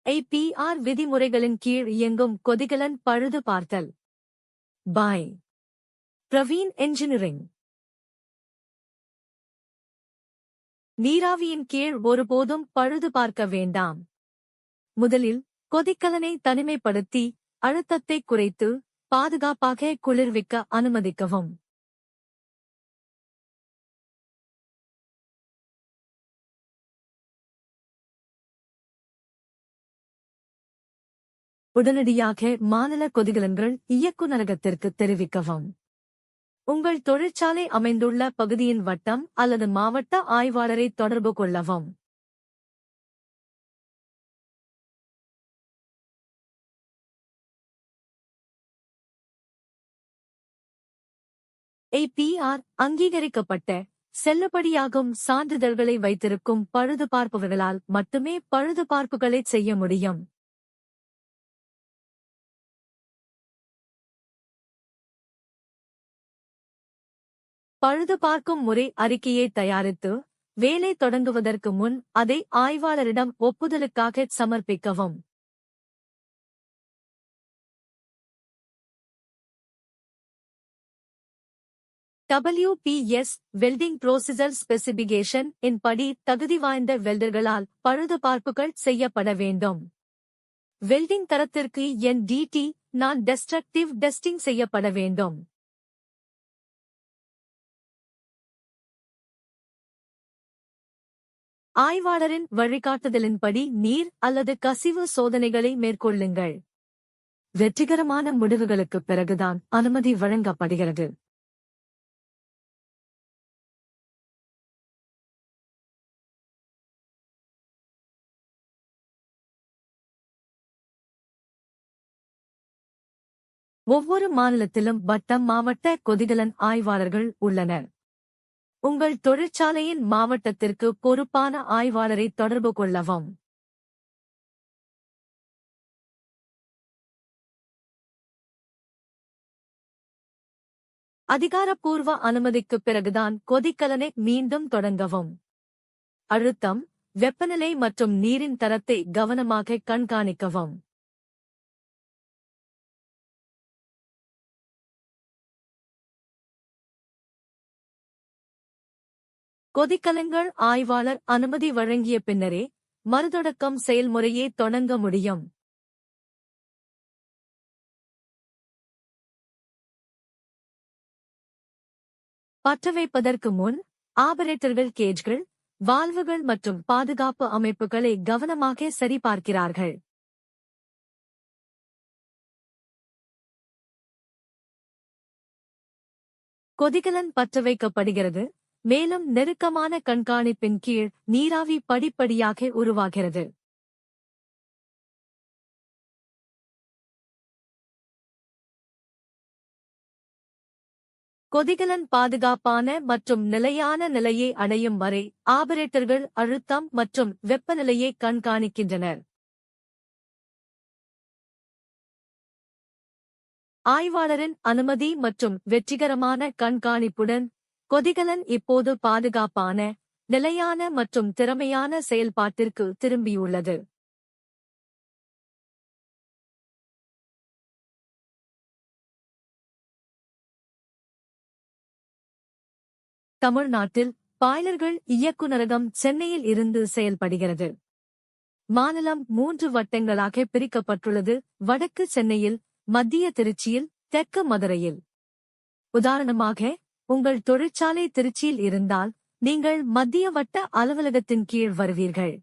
IPR விதிமுறைகளின் கீழ் இயங்கும் கொதிகலன் பழுது பார்த்தல். by Praveen engineering. நீராவியின் கீழ் ஒருபோதும் பழுது பார்க்க வேண்டாம். முதலில் கொதிகலனை தனிமைப்படுத்தி அழுத்தத்தை குறைத்து பாதுகாப்பாக குளிர்விக்க அனுமதிக்கவும். உடனடியாக மாநில கொதிகலன்கள் இயக்குநரகத்திற்கு தெரிவிக்கவும். உங்கள் தொழிற்சாலை அமைந்துள்ள பகுதியின் வட்டம் அல்லது மாவட்ட ஆய்வாளரை தொடர்பு கொள்ளவும். IPR அங்கீகரிக்கப்பட்ட செல்லுபடியாகும் சான்றிதழ்களை வைத்திருக்கும் பழுதுபார்ப்பவர்களால் மட்டுமே பழுதுபார்ப்புகளை செய்ய முடியும். பழுதுபார்க்கும் முறை அறிக்கையை தயாரித்து வேலை தொடங்குவதற்கு முன் அதை ஆய்வாளரிடம் ஒப்புதலுக்காக சமர்ப்பிக்கவும். WPS வெல்டிங் ப்ரோசிஜர் ஸ்பெசிபிகேஷன் இன் படி தகுதி வாய்ந்த வெல்டர்களால் பழுதுபார்ப்புகள் செய்யப்பட வேண்டும். வெல்டிங் தரத்திற்கு NDT நான் டெஸ்ட்ரக்டிவ் டெஸ்டிங் செய்யப்பட வேண்டும். ஆய்வாளரின் வழிகாட்டுதலின்படி நீர் அல்லது கசிவு சோதனைகளை மேற்கொள்ளுங்கள். வெற்றிகரமான முடிவுகளுக்குப் பிறகுதான் அனுமதி வழங்கப்படுகிறது. ஒவ்வொரு மாநிலத்திலும் வட்டம் மாவட்ட கொதிகலன் ஆய்வாளர்கள் உள்ளனர். உங்கள் தொழிற்சாலையின் மாவட்டத்திற்கு பொறுப்பான ஆய்வாளரை தொடர்பு கொள்ளவும். அதிகாரப்பூர்வ அனுமதிக்குப் பிறகுதான் கொதிகலனை மீண்டும் தொடங்கவும். அழுத்தம், வெப்பநிலை மற்றும் நீரின் தரத்தை கவனமாக கண்காணிக்கவும். கொதிகலன்கள் ஆய்வாளர் அனுமதி வழங்கிய பின்னரே மறுதொடக்கம் செயல்முறையே தொடங்க முடியும். பற்றவைப்பதற்கு முன் ஆபரேட்டர்கள் கேஜ்கள், வால்வுகள் மற்றும் பாதுகாப்பு அமைப்புகளை கவனமாக சரிபார்க்கிறார்கள். கொதிகலன் பற்றவைக்கப்படுகிறது, மேலும் நெருக்கமான கண்காணிப்பின் கீழ் நீராவி படிப்படியாக உருவாகிறது. கொதிகலன் பாதுகாப்பான மற்றும் நிலையான நிலையை அடையும் வரை ஆபரேட்டர்கள் அழுத்தம் மற்றும் வெப்பநிலையை கண்காணிக்கின்றனர். ஆய்வாளரின் அனுமதி மற்றும் வெற்றிகரமான கண்காணிப்புடன் கொதிகலன் இப்போது பாதுகாப்பான, நிலையான மற்றும் திறமையான செயல்பாட்டிற்கு திரும்பியுள்ளது. தமிழ்நாட்டில் பாய்லர்கள் இயக்குநரகம் சென்னையில் இருந்து செயல்படுகிறது. மாநிலம் 3 வட்டங்களாக பிரிக்கப்பட்டுள்ளது. வடக்கு சென்னையில், மத்திய திருச்சியில், தெற்கு மதுரையில். உதாரணமாக, உங்கள் தொழிற்சாலை திருச்சியில் இருந்தால் நீங்கள் மத்திய வட்ட அலுவலகத்தின் கீழ் வருவீர்கள்.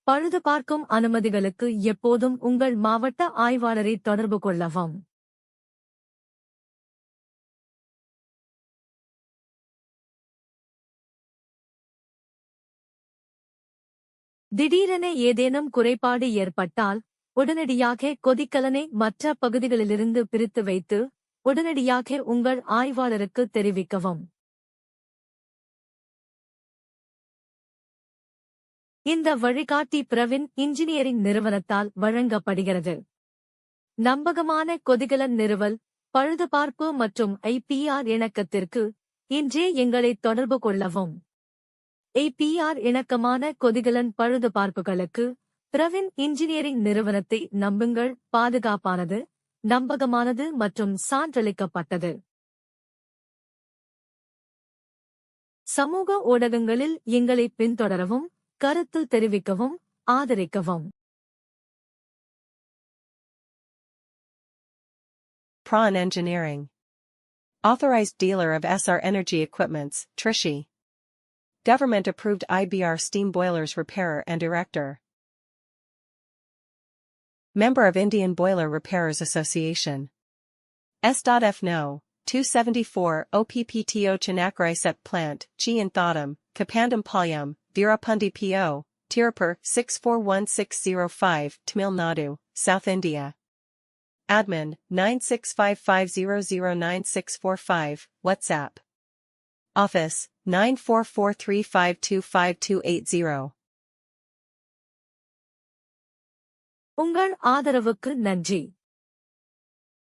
பழுதுபார்க்கும் அனுமதிகளுக்கு எப்போதும் உங்கள் மாவட்ட ஆய்வாளரை தொடர்பு கொள்ளவும். திடீரென ஏதேனும் குறைபாடு ஏற்பட்டால் உடனடியாக கொதிகலனை மற்ற பகுதிகளிலிருந்து பிரித்து வைத்து உடனடியாக உங்கள் ஆய்வாளருக்கு தெரிவிக்கவும். இந்த வழிகாட்டி பிரவின் இன்ஜினியரிங் நிறுவனத்தால் வழங்கப்படுகிறது. நம்பகமான கொதிகலன் நிறுவல், பழுதுபார்ப்பு மற்றும் IPR இணக்கத்திற்கு இன்றே எங்களை தொடர்பு கொள்ளவும். IPR இணக்கமான கொதிகலன் பழுதுபார்ப்புகளுக்கு பிரவின் இன்ஜினியரிங் நிறுவனத்தை நம்புங்கள், பாதுகாப்பானது, நம்பகமானது மற்றும் சான்றளிக்கப்பட்டது. சமூக ஊடகங்களில் எங்களை பின்தொடரவும், கருத்து தெரிவிக்கவும், ஆதரிக்கவும். Prawn Engineering. Authorized dealer of SR Energy Equipments, Trichy. Government approved IBR steam boilers repairer and erector. Member of Indian Boiler Repairers Association. S.F. No. 274 OPPTO Chanakkara Set Plant, Chi and Thodam, Kapandam Palyam, Veerapundi P.O., Tirupur 641605, Tamil Nadu, South India. Admin 9655009645, WhatsApp. Office 9443525280. உங்கள் ஆதரவுக்கு நன்றி.